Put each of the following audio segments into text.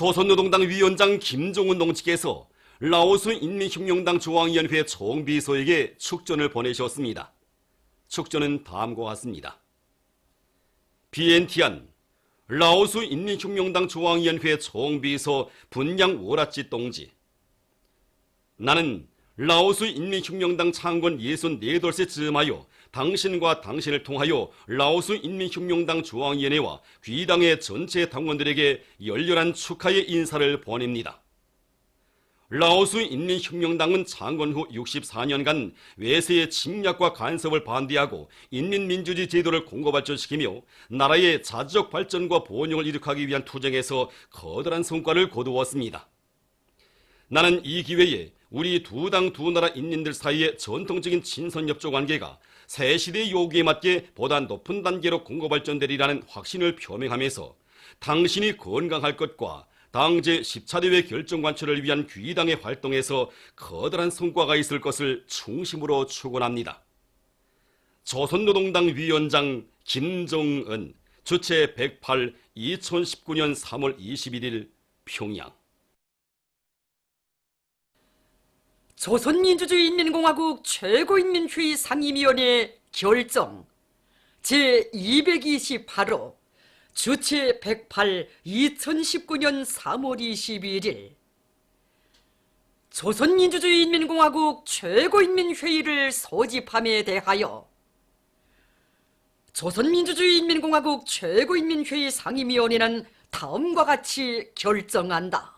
조선노동당 위원장 김종은 동지께서 라오스 인민혁명당 중앙위원회 총비서에게 축전을 보내셨습니다. 축전은 다음과 같습니다. 비엔티안 라오스 인민혁명당 중앙위원회 총비서 분양 오라찌 동지. 나는 라오스 인민혁명당 창건 64돌째 즈음하여 당신과 당신을 통하여 라오스 인민혁명당 중앙위원회와 귀당의 전체 당원들에게 열렬한 축하의 인사를 보냅니다. 라오스 인민혁명당은 창건 후 64년간 외세의 침략과 간섭을 반대하고 인민민주주의 제도를 공고발전시키며 나라의 자주적 발전과 번영을 이룩하기 위한 투쟁에서 커다란 성과를 거두었습니다. 나는 이 기회에 우리 두 당 두 나라 인민들 사이의 전통적인 친선협조 관계가 새 시대의 요구에 맞게 보다 높은 단계로 공고발전되리라는 확신을 표명하면서 당신이 건강할 것과 당 제14대회 결정관철을 위한 귀당의 활동에서 커다란 성과가 있을 것을 충심으로 축원합니다. 조선노동당 위원장 김정은 주최 108 2019년 3월 21일 평양. 조선민주주의인민공화국 최고인민회의 상임위원회 결정 제228호 주최 108 2019년 3월 21일 조선민주주의인민공화국 최고인민회의를 소집함에 대하여 조선민주주의인민공화국 최고인민회의 상임위원회는 다음과 같이 결정한다.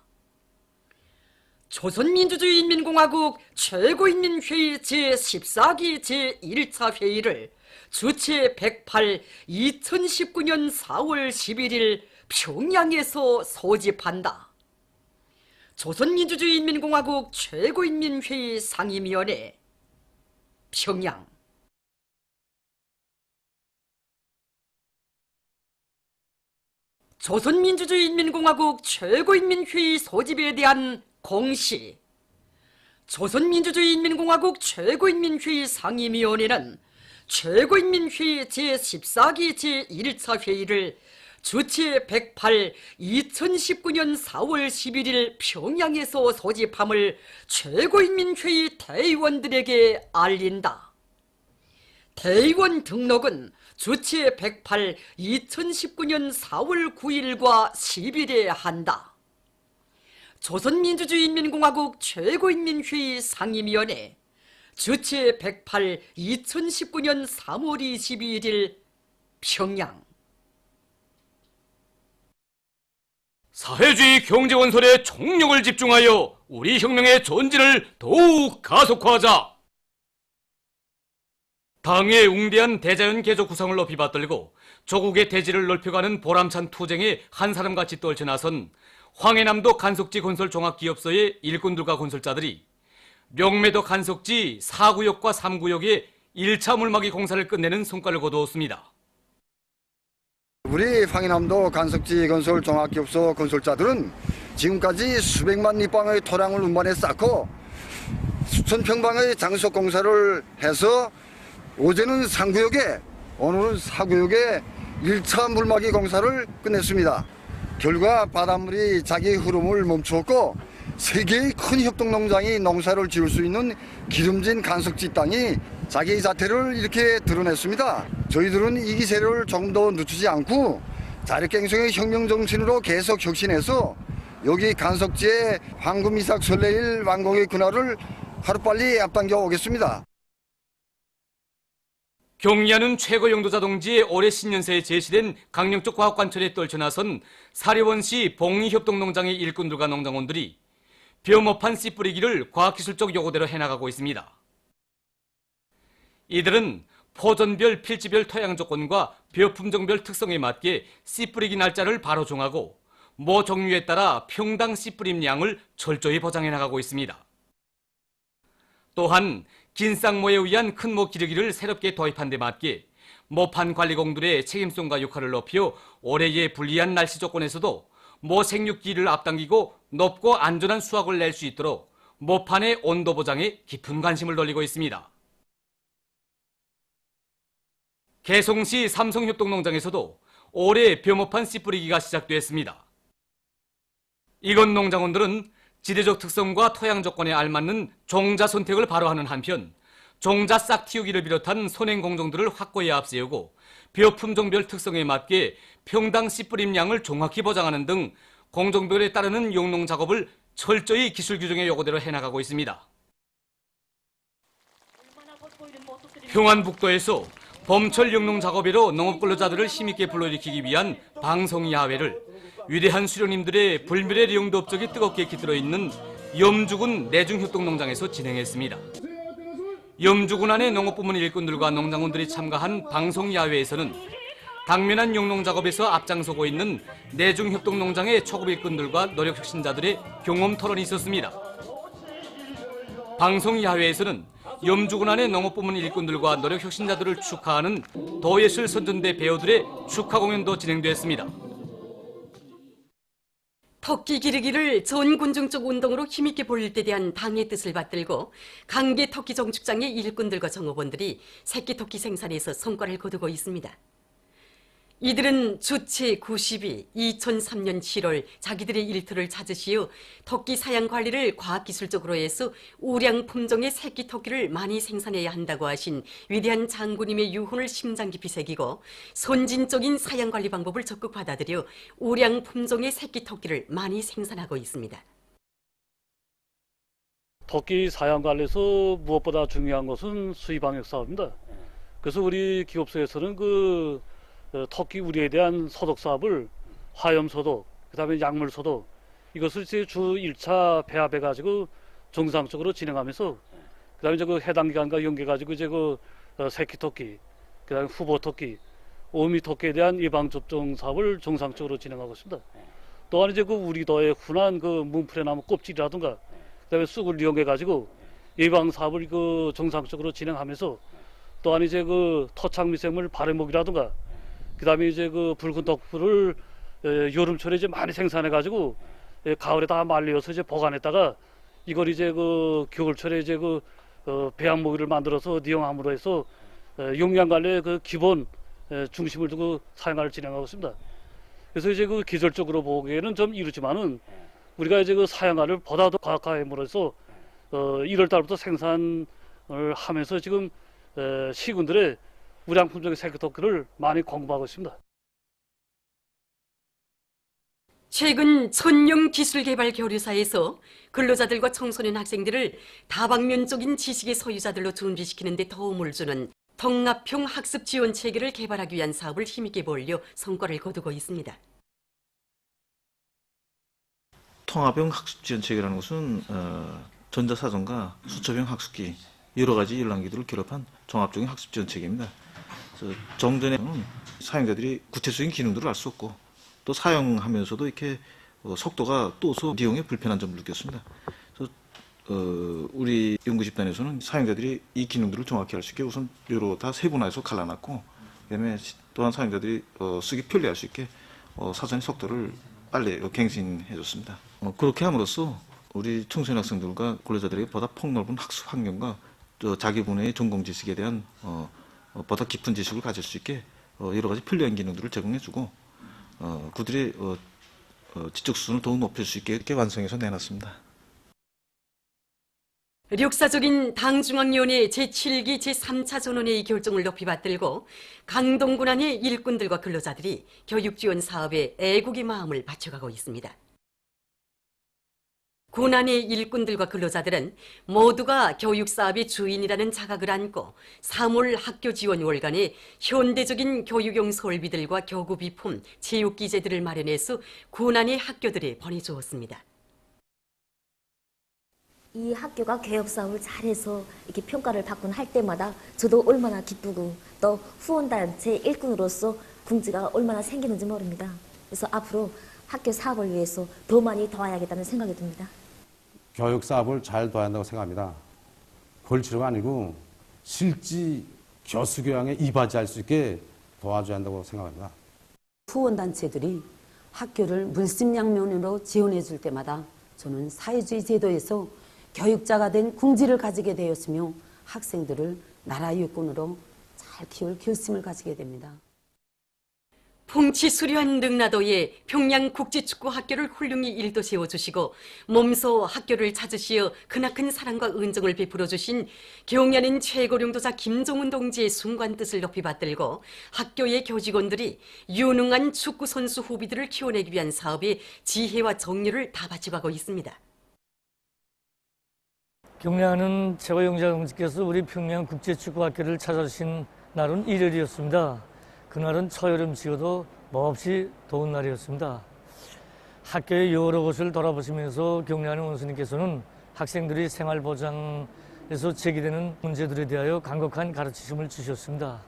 조선민주주의인민공화국 최고인민회의 제14기 제1차 회의를 주최 108 2019년 4월 11일 평양에서 소집한다. 조선민주주의인민공화국 최고인민회의 상임위원회 평양. 조선민주주의인민공화국 최고인민회의 소집에 대한 공시. 조선민주주의인민공화국 최고인민회의 상임위원회는 최고인민회의 제14기 제1차 회의를 주최 108 2019년 4월 11일 평양에서 소집함을 최고인민회의 대의원들에게 알린다. 대의원 등록은 주최 108 2019년 4월 9일과 10일에 한다. 조선민주주의인민공화국 최고인민회의 상임위원회 주최 108 2019년 3월 22일 평양. 사회주의 경제건설에 총력을 집중하여 우리 혁명의 전진을 더욱 가속화하자. 당의 웅대한 대자연 개조 구성을 높이 받들고 조국의 대지를 넓혀가는 보람찬 투쟁에 한 사람같이 떨쳐나선 황해남도 간속지 건설 종합기업소의 일꾼들과 건설자들이 명매도 간속지 4구역과 3구역의 1차 물막이 공사를 끝내는 성과를 거두었습니다. 우리 황해남도 간속지 건설 종합기업소 건설자들은 지금까지 수백만立방의 토량을 운반해 쌓고 수천 평방의 장속 공사를 해서 어제는 3구역에 오늘은 4구역에 1차 물막이 공사를 끝냈습니다. 결과 바닷물이 자기 흐름을 멈추었고 세 개의 큰 협동농장이 농사를 지을 수 있는 기름진 간석지 땅이 자기 자태를 이렇게 드러냈습니다. 저희들은 이 기세를 조금 더 늦추지 않고 자력갱생의 혁명 정신으로 계속 혁신해서 여기 간석지의 황금이삭 설레일 완공의 그날을 하루빨리 앞당겨 오겠습니다. 경리하는 최고 영도자 동지의 올해 신년사에 제시된 강령적 과학관철에 떨쳐나선 사려원시 봉리협동농장의 일꾼들과 농장원들이 벼모판 씨 뿌리기를 과학기술적 요구대로 해나가고 있습니다. 이들은 포전별, 필지별 토양 조건과 벼 품종별 특성에 맞게 씨 뿌리기 날짜를 바로 정하고 모 종류에 따라 평당 씨 뿌림 양을 철저히 보장해 나가고 있습니다. 또한 긴 쌍모에 의한 큰 모 기르기를 새롭게 도입한 데 맞게 모판 관리공들의 책임성과 역할을 높여 올해의 불리한 날씨 조건에서도 모 생육기를 앞당기고 높고 안전한 수확을 낼 수 있도록 모판의 온도 보장에 깊은 관심을 돌리고 있습니다. 개송시 삼성협동농장에서도 올해 벼모판 씨 뿌리기가 시작됐습니다. 이건 농장원들은 지대적 특성과 토양 조건에 알맞는 종자 선택을 바로 하는 한편 종자 싹 틔우기를 비롯한 선행 공정들을 확고히 앞세우고 벼 품종별 특성에 맞게 평당 씨 뿌림 양을 정확히 보장하는 등 공정별에 따르는 용농 작업을 철저히 기술 규정의 요구대로 해나가고 있습니다. 평안북도에서 봄철 용농 작업으로 농업근로자들을 힘있게 불러일으키기 위한 방송야외를 위대한 수령님들의 불멸의 영도 업적이 뜨겁게 깃들어 있는 염주군 내중협동농장에서 진행했습니다. 염주군 안의 농업부문 일꾼들과 농장원들이 참가한 방송야외에서는 당면한 용농 작업에서 앞장서고 있는 내중협동농장의 초급 일꾼들과 노력혁신자들의 경험 토론이 있었습니다. 방송야외에서는 염주군 안의 농업부문 일꾼들과 노력혁신자들을 축하하는 도예술 선전대 배우들의 축하 공연도 진행됐습니다. 토끼 기르기를 전 군중적 운동으로 힘있게 벌릴 때 대한 당의 뜻을 받들고 강계 토끼 정축장의 일꾼들과 정업원들이 새끼 토끼 생산에서 성과를 거두고 있습니다. 이들은 주체 92, 2003년 7월 자기들의 일터를 찾으시어 토끼 사양 관리를 과학기술적으로 해서 우량 품종의 새끼 토끼를 많이 생산해야 한다고 하신 위대한 장군님의 유훈을 심장 깊이 새기고 선진적인 사양 관리 방법을 적극 받아들여 우량 품종의 새끼 토끼를 많이 생산하고 있습니다. 토끼 사양 관리에서 무엇보다 중요한 것은 수의 방역 사업입니다. 그래서 우리 기업소에서는 토끼 우리에 대한 소독 사업을 화염 소독, 그다음에 약물 소독 이것을 주 1차 배합해 가지고 정상적으로 진행하면서 그다음에 이제 해당 기관과 연계 가지고 이제 새끼 토끼, 그다음에 후보 토끼, 어미 토끼에 대한 예방 접종 사업을 정상적으로 진행하고 있습니다. 또한 이제 우리도의 흔한 문풀의 나무 껍질이라든가 그다음에 쑥을 이용해 가지고 예방 사업을 정상적으로 진행하면서 또한 이제 토착 미생물 발해목이라든가 그다음에 이제 붉은 덕풀을 여름철에 이제 많이 생산해 가지고 가을에 다 말려서 이제 보관했다가 이걸 이제 겨울철에 이제 배양모기를 만들어서 이용함으로 해서 용량 관리의 기본 중심을 두고 사용을 진행하고 있습니다. 그래서 이제 기술적으로 보기에는 좀 이르지만은 우리가 이제 사양화를 보다 더 과학화함으로써 1월 달부터 생산을 하면서 지금 시군들의 우량 품종의 새끼 토끼를 많이 공부하고 있습니다. 최근 천령 기술개발 교류사에서 근로자들과 청소년 학생들을 다방면적인 지식의 소유자들로 준비시키는 데 도움을 주는 통합형 학습 지원 체계를 개발하기 위한 사업을 힘있게 벌려 성과를 거두고 있습니다. 통합형 학습 지원 체계라는 것은 전자사전과 수첩형 학습기 여러 가지 열람기들을 결합한 종합적인 학습 지원 체계입니다. 정전에는 사용자들이 구체적인 기능들을 알 수 없고 또 사용하면서도 이렇게 속도가 또서 이용에 불편한 점을 느꼈습니다. 그래서 우리 연구 집단에서는 사용자들이 이 기능들을 정확히 알 수 있게 우선 여러 다 세분화해서 갈라놨고 그다음에 또한 사용자들이 쓰기 편리할 수 있게 사전의 속도를 빨리 갱신해줬습니다. 그렇게 함으로써 우리 청소년 학생들과 근로자들에게 보다 폭넓은 학습 환경과 또 자기 분야의 전공 지식에 대한 보다 깊은 지식을 가질 수 있게 여러 가지 편리한 기능들을 제공해주고 그들의 지적 수준을 더욱 높일 수 있게 이렇게 완성해서 내놨습니다. 역사적인 당중앙위원회 제7기 제3차 전원회의 결정을 높이 받들고 강동군 안의 일꾼들과 근로자들이 교육지원 사업에 애국의 마음을 바쳐가고 있습니다. 군안의 일꾼들과 근로자들은 모두가 교육사업의 주인이라는 자각을 안고 3월 학교지원월간에 현대적인 교육용 설비들과 교구비품, 체육기재들을 마련해서 군안의 학교들에 보내주었습니다. 이 학교가 교육사업을 잘해서 이렇게 평가를 받곤 할 때마다 저도 얼마나 기쁘고 또 후원단체 일꾼으로서 궁지가 얼마나 생기는지 모릅니다. 그래서 앞으로 학교 사업을 위해서 더 많이 도와야겠다는 생각이 듭니다. 교육 사업을 잘 도와야 한다고 생각합니다. 벌치료가 아니고 실지 교수 교양에 이바지할 수 있게 도와줘야 한다고 생각합니다. 후원단체들이 학교를 물심양면으로 지원해 줄 때마다 저는 사회주의 제도에서 교육자가 된 궁지를 가지게 되었으며 학생들을 나라 일꾼으로 잘 키울 결심을 가지게 됩니다. 풍치 수려한 능라도에 평양 국제축구학교를 훌륭히 일도 세워주시고 몸소 학교를 찾으시어 크나큰 사랑과 은정을 베풀어 주신 경야는 최고령도자 김종훈 동지의 숭고한 뜻을 높이 받들고 학교의 교직원들이 유능한 축구 선수 후비들을 키워내기 위한 사업에 지혜와 정열을 다 바쳐가고 있습니다. 경야는 최고령도자 동지께서 우리 평양 국제축구학교를 찾아주신 날은 일요일이었습니다. 그날은 초여름치고도 몹시 더운 날이었습니다. 학교의 여러 곳을 돌아보시면서 경례하는 원수님께서는 학생들이 생활보장에서 제기되는 문제들에 대하여 간곡한 가르치심을 주셨습니다.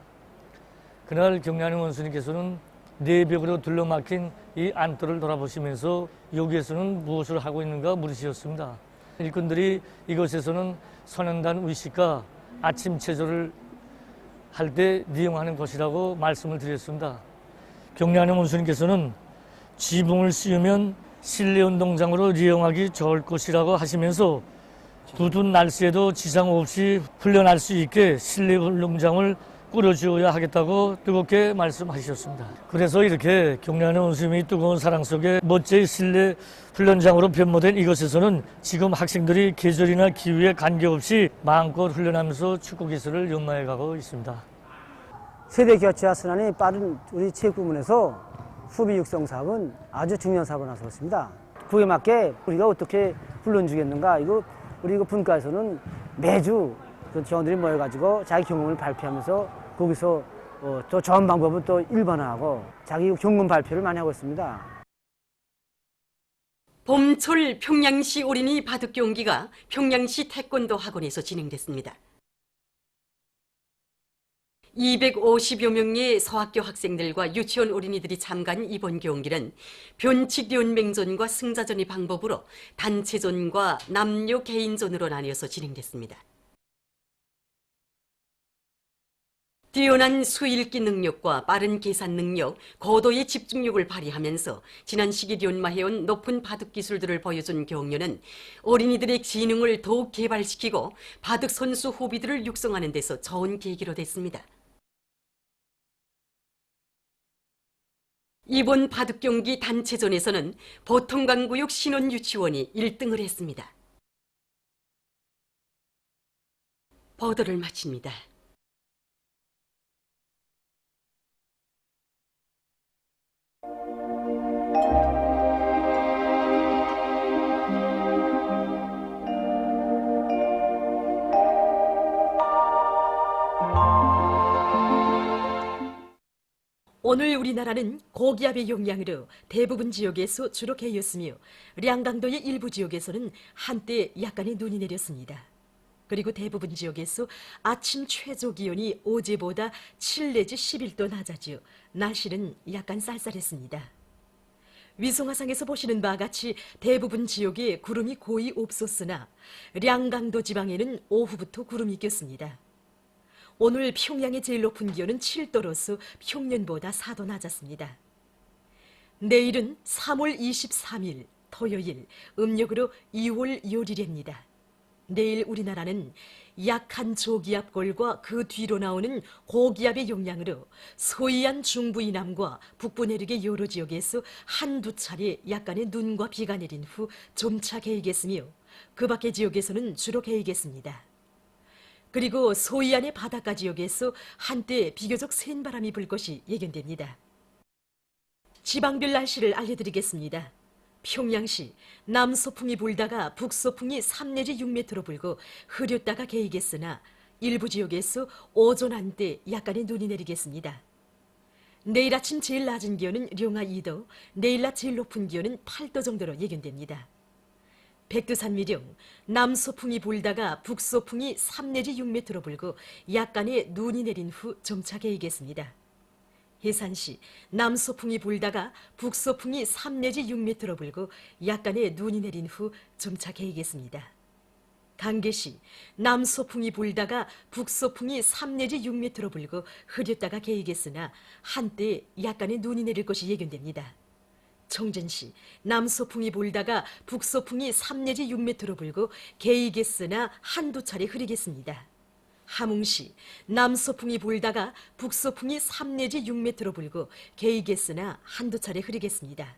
그날 경례하는 원수님께서는 내벽으로 둘러막힌 이 안뜰을 돌아보시면서 여기에서는 무엇을 하고 있는가 물으셨습니다. 일꾼들이 이곳에서는 선연단 의식과 아침 체조를 할 때 이용하는 것이라고 말씀을 드렸습니다. 경례하는 원수님께서는 지붕을 씌우면 실내 운동장으로 이용하기 좋을 것이라고 하시면서 두둔 날씨에도 지장 없이 훈련할 수 있게 실내 운동장을 꾸려주어야 하겠다고 뜨겁게 말씀하셨습니다. 그래서 이렇게 경례하는 원수님이 뜨거운 사랑 속에 멋진 실내 훈련장으로 변모된 이곳에서는 지금 학생들이 계절이나 기후에 관계없이 마음껏 훈련하면서 축구 기술을 연마해 가고 있습니다. 세대 교체와 순환이 빠른 우리 체육부문에서 후비 육성 사업은 아주 중요한 사업으로 나섰습니다. 그에 맞게 우리가 어떻게 훈련 주겠는가, 우리 분과에서는 매주 그 직원들이 모여가지고 자기 경험을 발표하면서 거기서 또 좋은 방법은 또 일반화하고 자기 경험 발표를 많이 하고 있습니다. 봄철 평양시 어린이 바둑 경기가 평양시 태권도 학원에서 진행됐습니다. 250여 명의 서학교 학생들과 유치원 어린이들이 참가한 이번 경기는 변칙 연맹전과 승자전의 방법으로 단체전과 남녀 개인전으로 나뉘어서 진행됐습니다. 뛰어난 수읽기 능력과 빠른 계산 능력, 고도의 집중력을 발휘하면서 지난 시기 연마해온 높은 바둑 기술들을 보여준 경연은 어린이들의 지능을 더욱 개발시키고 바둑 선수 후비들을 육성하는 데서 좋은 계기로 됐습니다. 이번 바둑 경기 단체전에서는 보통강구역 신원유치원이 1등을 했습니다. 보도를 마칩니다. 오늘 우리나라는 고기압의 영향으로 대부분 지역에서 주로 개였으며 량강도의 일부 지역에서는 한때 약간의 눈이 내렸습니다. 그리고 대부분 지역에서 아침 최저 기온이 어제보다 7 내지 11도 낮아지어 날씨는 약간 쌀쌀했습니다. 위성화상에서 보시는 바와 같이 대부분 지역에 구름이 거의 없었으나 량강도 지방에는 오후부터 구름이 꼈습니다. 오늘 평양의 제일 높은 기온은 7도로서 평년보다 4도 낮았습니다. 내일은 3월 23일 토요일 음력으로 2월 6일입니다. 내일 우리나라는 약한 저기압골과 그 뒤로 나오는 고기압의 영향으로 서해안 중부 이남과 북부 내륙의 여러 지역에서 한두 차례 약간의 눈과 비가 내린 후 점차 개이겠으며 그 밖의 지역에서는 주로 개이겠습니다. 그리고 서해안의 바닷가 지역에서 한때 비교적 센 바람이 불 것이 예견됩니다. 지방별 날씨를 알려드리겠습니다. 평양시 남서풍이 불다가 북서풍이 3 내지 6m로 불고 흐렸다가 개이겠으나 일부 지역에서 오전 한때 약간의 눈이 내리겠습니다. 내일 아침 제일 낮은 기온은 령하 2도, 내일 낮 제일 높은 기온은 8도 정도로 예견됩니다. 백두산 미령, 남서풍이 불다가 북서풍이 3 내지 6m로 불고 약간의 눈이 내린 후 점차 개이겠습니다. 해산시, 남서풍이 불다가 북서풍이 3 내지 6m로 불고 약간의 눈이 내린 후 점차 개이겠습니다. 강계시, 남서풍이 불다가 북서풍이 3 내지 6m로 불고 흐렸다가 개이겠으나 한때 약간의 눈이 내릴 것이 예견됩니다. 청진시, 남서풍이 불다가 북서풍이 3 내지 6m로 불고 개이겠으나 한두 차례 흐리겠습니다. 함흥시 남서풍이 불다가 북서풍이 3 내지 6m로 불고 개이겠으나 한두 차례 흐리겠습니다.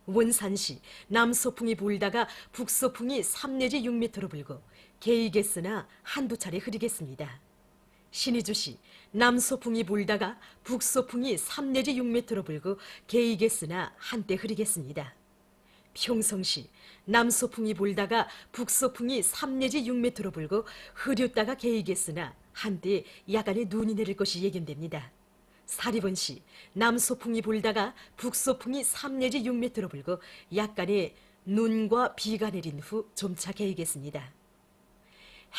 원산시 남서풍이 불다가 북서풍이 3 내지 6m로 불고 개이겠으나 한두 차례 흐리겠습니다. 신의주시 남서풍이 불다가 북서풍이 3 내지 6m로 불고 개이겠으나 한때 흐리겠습니다. 평성시 남서풍이 불다가 북서풍이 3 내지 6m로 불고 흐렸다가 개이겠으나 한때 야간에 눈이 내릴 것이 예견됩니다. 사리번시 남서풍이 불다가 북서풍이 3 내지 6m로 불고 약간의 눈과 비가 내린 후 점차 개이겠습니다.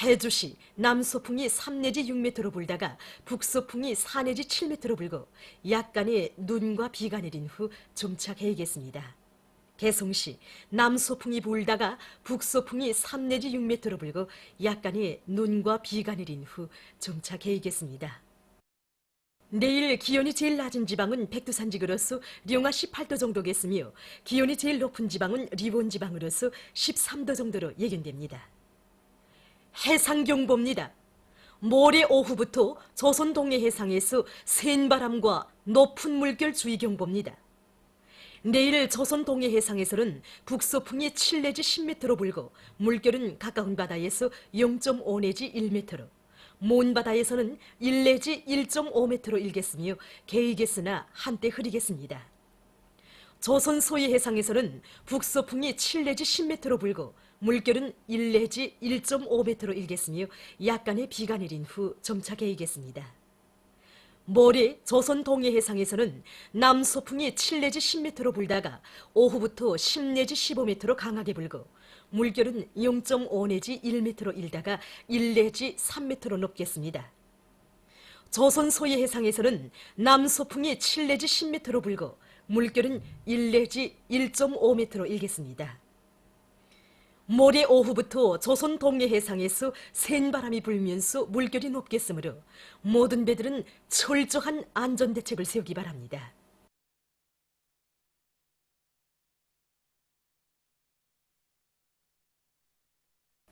해주시 남서풍이 3 내지 6m로 불다가 북서풍이 4 내지 7m로 불고 약간의 눈과 비가 내린 후 점차 개이겠습니다. 개성시 남서풍이 불다가 북서풍이 3 내지 6m로 불고 약간의 눈과 비가 내린 후 점차 개이겠습니다. 내일 기온이 제일 낮은 지방은 백두산지구로서 령화 18도 정도겠으며 기온이 제일 높은 지방은 리본지방으로서 13도 정도로 예견됩니다. 해상경보입니다. 모레 오후부터 조선 동해 해상에서 센 바람과 높은 물결 주의경보입니다. 내일 조선 동해 해상에서는 북서풍이 7 내지 10m로 불고 물결은 가까운 바다에서 0.5 내지 1m로 먼 바다에서는 1 내지 1.5m로 일겠으며 개이겠으나 한때 흐리겠습니다. 조선 소위 해상에서는 북서풍이 7 내지 10m로 불고 물결은 1 내지 1.5m로 일겠으며 약간의 비가 내린 후 점차 개이겠습니다. 모레 조선 동해 해상에서는 남서풍이 7 내지 10m로 불다가 오후부터 10 내지 15m로 강하게 불고 물결은 0.5 내지 1m로 일다가 1 내지 3m로 높겠습니다. 조선 소위 해상에서는 남서풍이 7 내지 10m로 불고 물결은 1 내지 1.5m로 일겠습니다. 모레 오후부터 조선 동해 해상에서 센 바람이 불면서 물결이 높겠으므로 모든 배들은 철저한 안전대책을 세우기 바랍니다.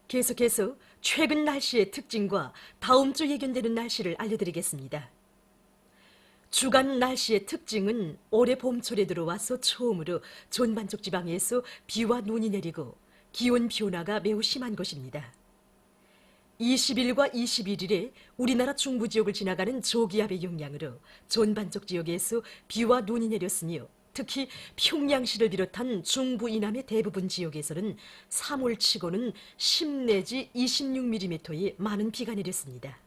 계속해서 최근 날씨의 특징과 다음 주 예견되는 날씨를 알려드리겠습니다. 주간 날씨의 특징은 올해 봄철에 들어와서 처음으로 전반적 지방에서 비와 눈이 내리고 기온 변화가 매우 심한 것입니다. 20일과 21일에 우리나라 중부 지역을 지나가는 저기압의 영향으로 전반적 지역에서 비와 눈이 내렸으며 특히 평양시를 비롯한 중부 이남의 대부분 지역에서는 3월치고는 10 내지 26mm의 많은 비가 내렸습니다.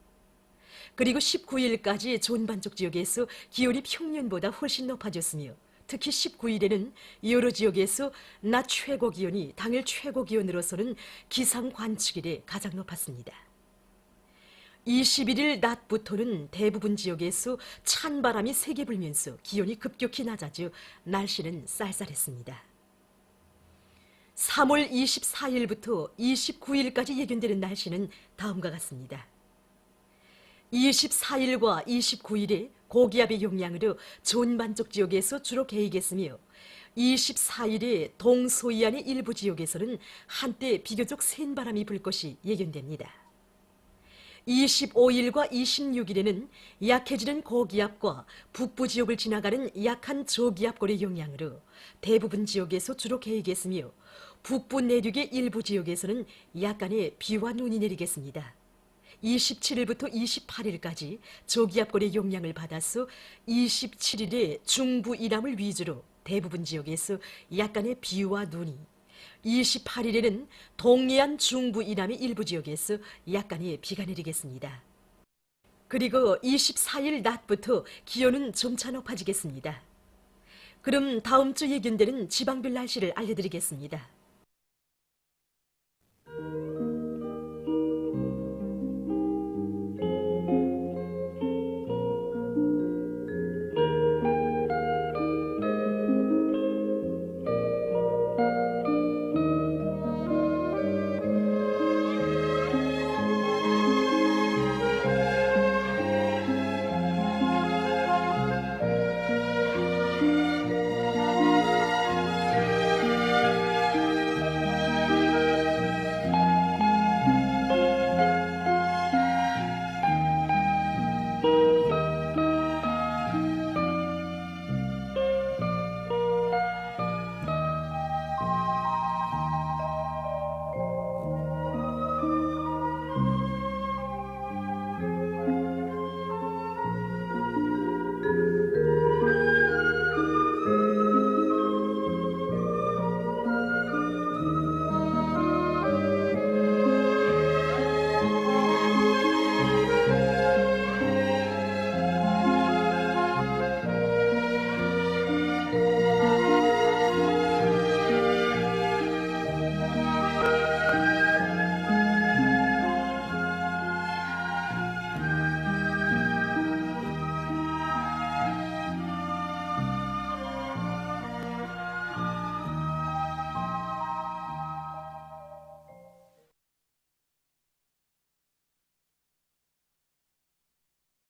그리고 19일까지 전반적 지역에서 기온이 평년보다 훨씬 높아졌으며 특히 19일에는 여러 지역에서 낮 최고 기온이 당일 최고 기온으로서는 기상 관측일에 가장 높았습니다. 21일 낮부터는 대부분 지역에서 찬 바람이 세게 불면서 기온이 급격히 낮아져 날씨는 쌀쌀했습니다. 3월 24일부터 29일까지 예견되는 날씨는 다음과 같습니다. 24일과 29일에 고기압의 영향으로 전반적 지역에서 주로 개이겠으며 24일에 동서해안의 일부 지역에서는 한때 비교적 센 바람이 불 것이 예견됩니다. 25일과 26일에는 약해지는 고기압과 북부 지역을 지나가는 약한 저기압골의 영향으로 대부분 지역에서 주로 개이겠으며 북부 내륙의 일부 지역에서는 약간의 비와 눈이 내리겠습니다. 27일부터 28일까지 저기압골의 영향을 받아서 27일에 중부 이남을 위주로 대부분 지역에서 약간의 비와 눈이 28일에는 동해안 중부 이남의 일부 지역에서 약간의 비가 내리겠습니다. 그리고 24일 낮부터 기온은 점차 높아지겠습니다. 그럼 다음 주 예견되는 지방별 날씨를 알려드리겠습니다.